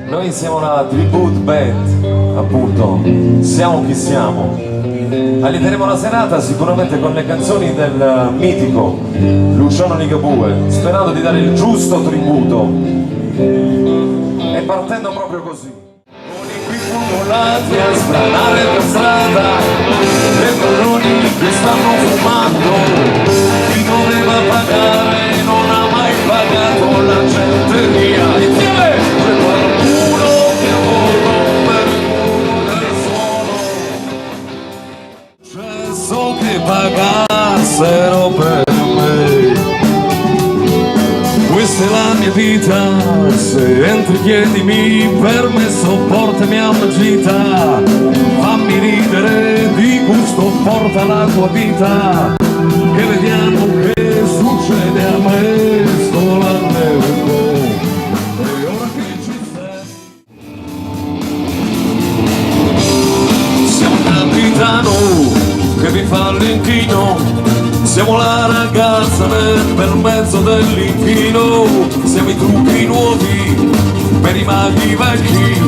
Noi siamo la tribute band, appunto, siamo chi siamo. Alliteremo la serata sicuramente con le canzoni del mitico Luciano Ligabue, sperando di dare il giusto tributo. E partendo proprio così. Con i qui fumolati a sbranare per strada, le coloni che stanno fumando, chi doveva pagare non ha mai pagato la genteria. Insieme! C'è qualcuno che lavora per il culo del suolo. C'è so che pagassero per me. Questa è la mia vita, se entri chiedimi permesso, portami a una gita, fammi ridere di gusto, porta la tua vita, che vediamo che succede a me, sto l'allergo, e ora che ci sei. Siamo il capitano che mi fa l'inchino, siamo la ragazza per mezzo dell'inchino, siamo i trucchi nuovi per i maghi vecchi,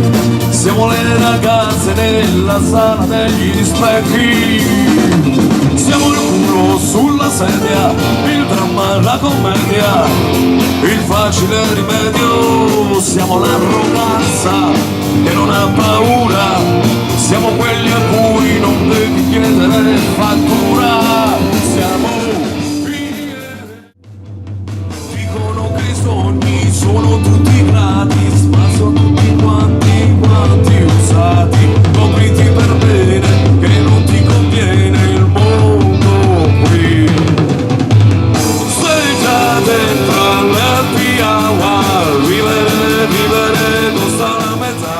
siamo le ragazze nella sala degli specchi, siamo il culo sulla sedia, il dramma, la commedia, il facile rimedio, siamo l'arroganza che non ha paura, siamo quelli a cui non devi chiedere fattura, siamo dicono che i sogni sono tutti gratis, ma sono tutti quanti usati, copriti per bene che non ti conviene il mondo qui, sei già dentro all'happy hour, vivere costa la metà,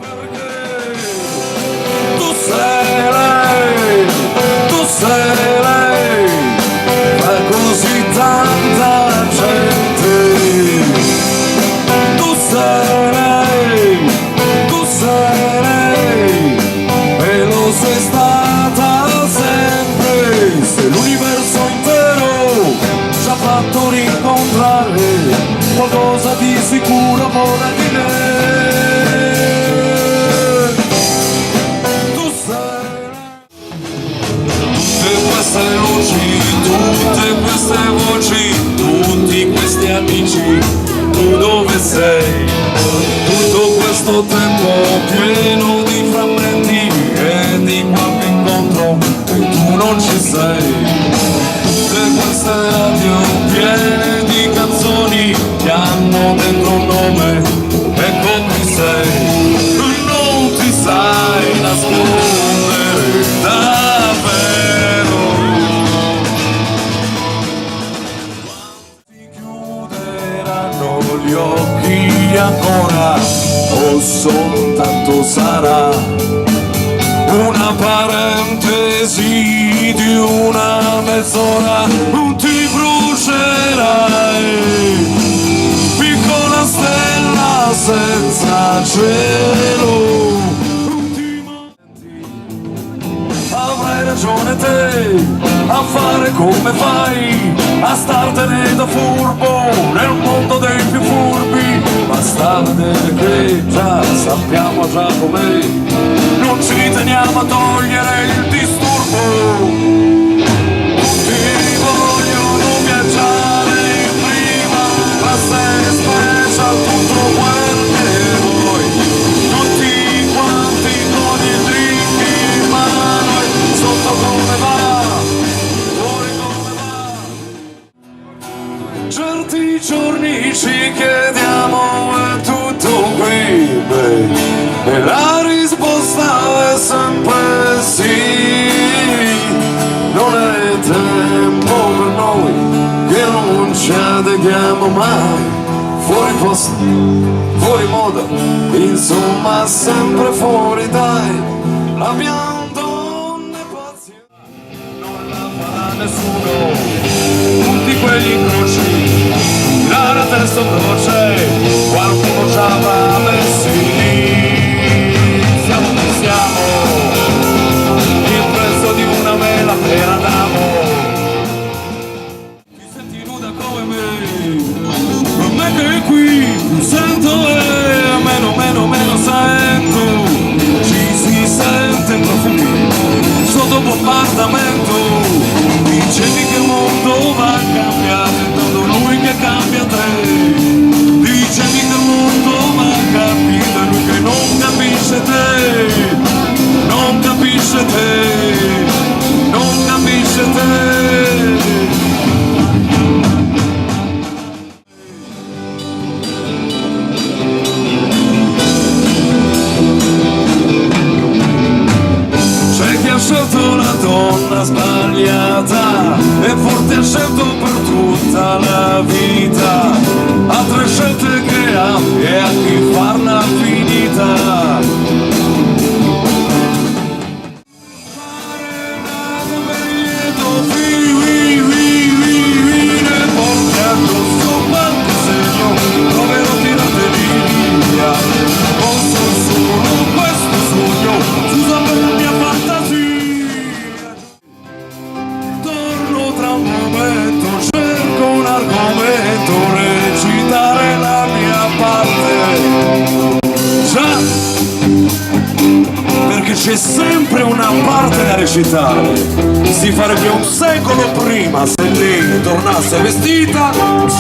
perché tu sei lei, fa così tanta gente, tu sei lei, e lo sei stata sempre, se l'universo intero ci ha fatto rincontrare, qualcosa di sicuro vorrà di me. Tu sei tutte queste luci, tutte queste voci, tutti questi amici, tu dove sei? Tutto questo tempo pieno di frammenti e di qualche incontro e tu non ci sei. Tutte queste radio piene di canzoni che hanno dentro un nome e con chi sei? Non ti sai nascondere davvero. Ti chiuderanno gli occhi ancora o soltanto sarà una parentesi di una mezz'ora, non ti brucerai, piccola stella senza cielo, avrai ragione te a fare come fai, a startene da furbo nel mondo dei più furbi, basta vedere che già sappiamo già com'è, non ci teniamo a togliere il disturbo. Tutti vogliono viaggiare in prima, ma sei special tutto quel che vuoi, tutti quanti con il drink in mano, sotto come va, fuori come va. Certi giorni ci chiediamo è tutto qui, e la risposta è sempre sì, non è tempo per noi che non ci adeguiamo mai, fuori posto, fuori moda, insomma sempre fuori dai, l'abbiamo donne pazienti, non la farà nessuno, tutti quegli incroci, la testa croce, qualcuno ci avrà messi lì. Siamo chi siamo, il prezzo di una mela per Adamo. Ti senti nuda come me che qui sento e a chi farla finita. C'è sempre una parte da recitare. Si farebbe un secolo prima se lei tornasse vestita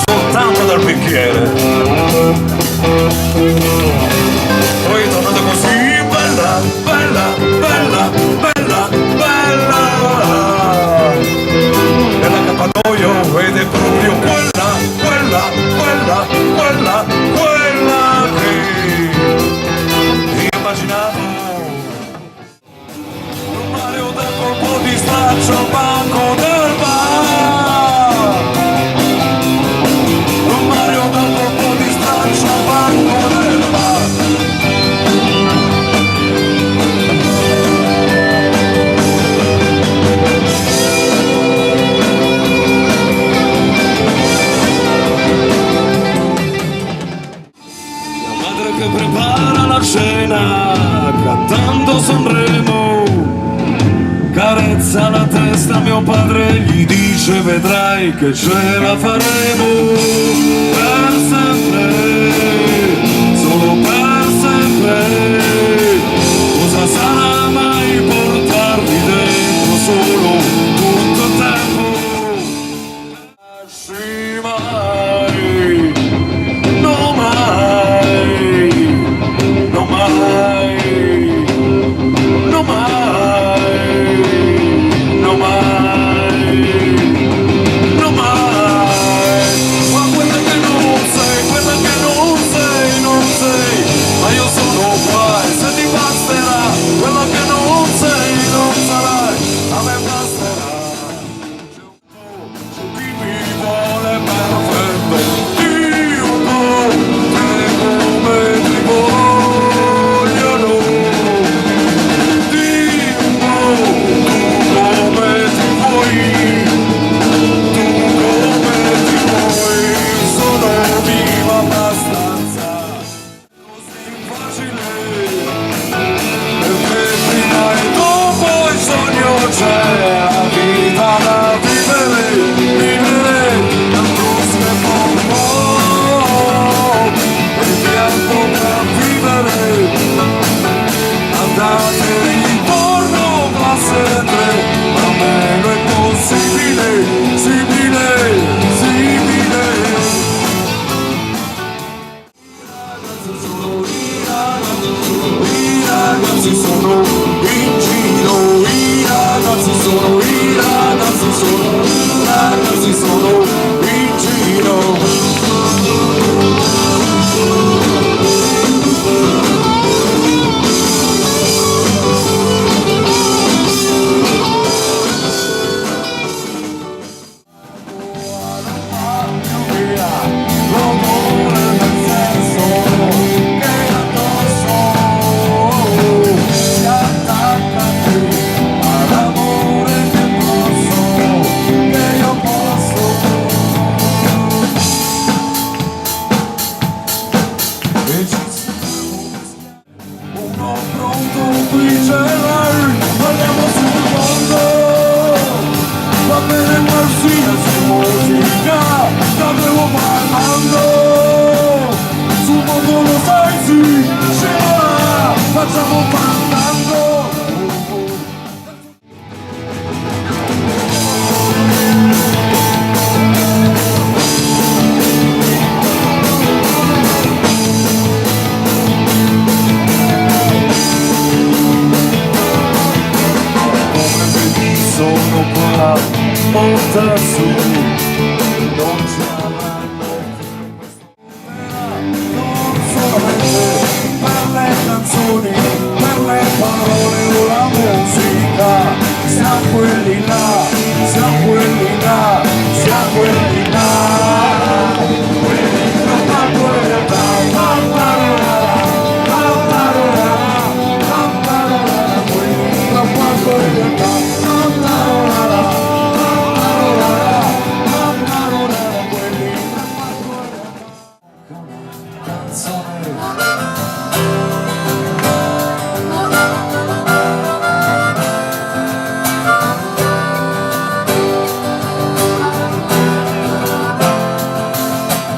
soltanto dal bicchiere. Poi tornate così, bella, bella, bella, bella, bella. Nella Cappadoio ed è proprio quella, quella, quella, quella, quella che immaginavo. Straccio al banco del bar. Un Mario dal colpo di straccio al banco del bar. La madre che prepara la cena cantando Sanremo, carezza la testa a mio padre, gli dice vedrai che ce la faremo per sempre, solo per sempre. Cosa sarà mai portarmi dentro solo tutto il tempo? Lasci mai, no mai, no mai, no mai. No mai, no mai, ma quella che non sei, quella che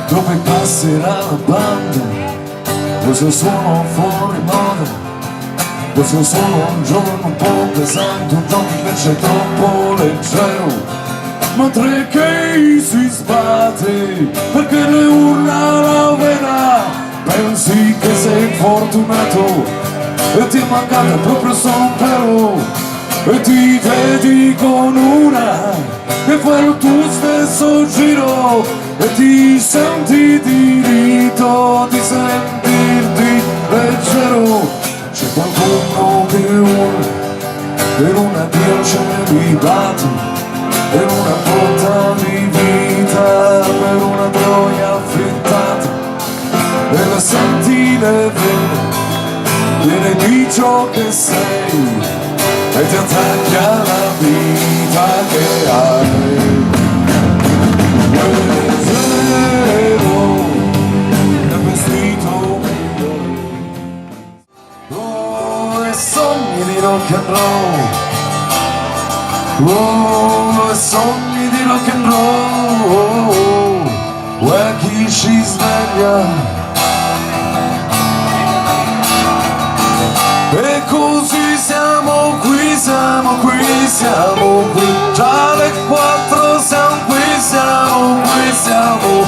Dove passerà la banda, questo suono fuori moda, questo sono un giorno un po' pesante, un giorno invece troppo leggero, mentre che si sbatte perché le urla la vena, pensi che sei fortunato e ti è mancata proprio solo un pelo, e ti vedi con una e fai il tuo stesso giro e ti senti diritto di sentirti leggero. C'è qualcuno che urla per un addio celibato, per una botta di vita, per una gioia affrettata, e la senti le vene di ciò che sei e ti attacchi alla vita che hai. Leggero nel vestito e sogni di rock and roll, e sogni di rock and roll, e chi ci sveglia e così siamo qui, siamo qui, siamo qui, già le 4 siamo qui, siamo qui, siamo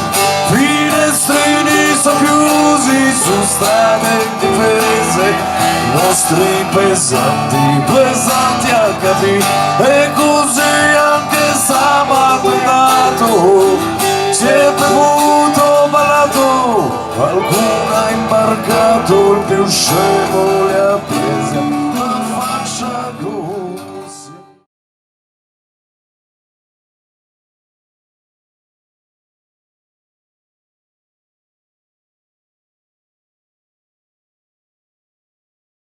finestrini socchiusi su strade indifese, i nostri pesanti, pesanti HD, e così anche sabato è dato, si è bevuto, ballato, qualcuno ha imbarcato, il più scemo li ha presi.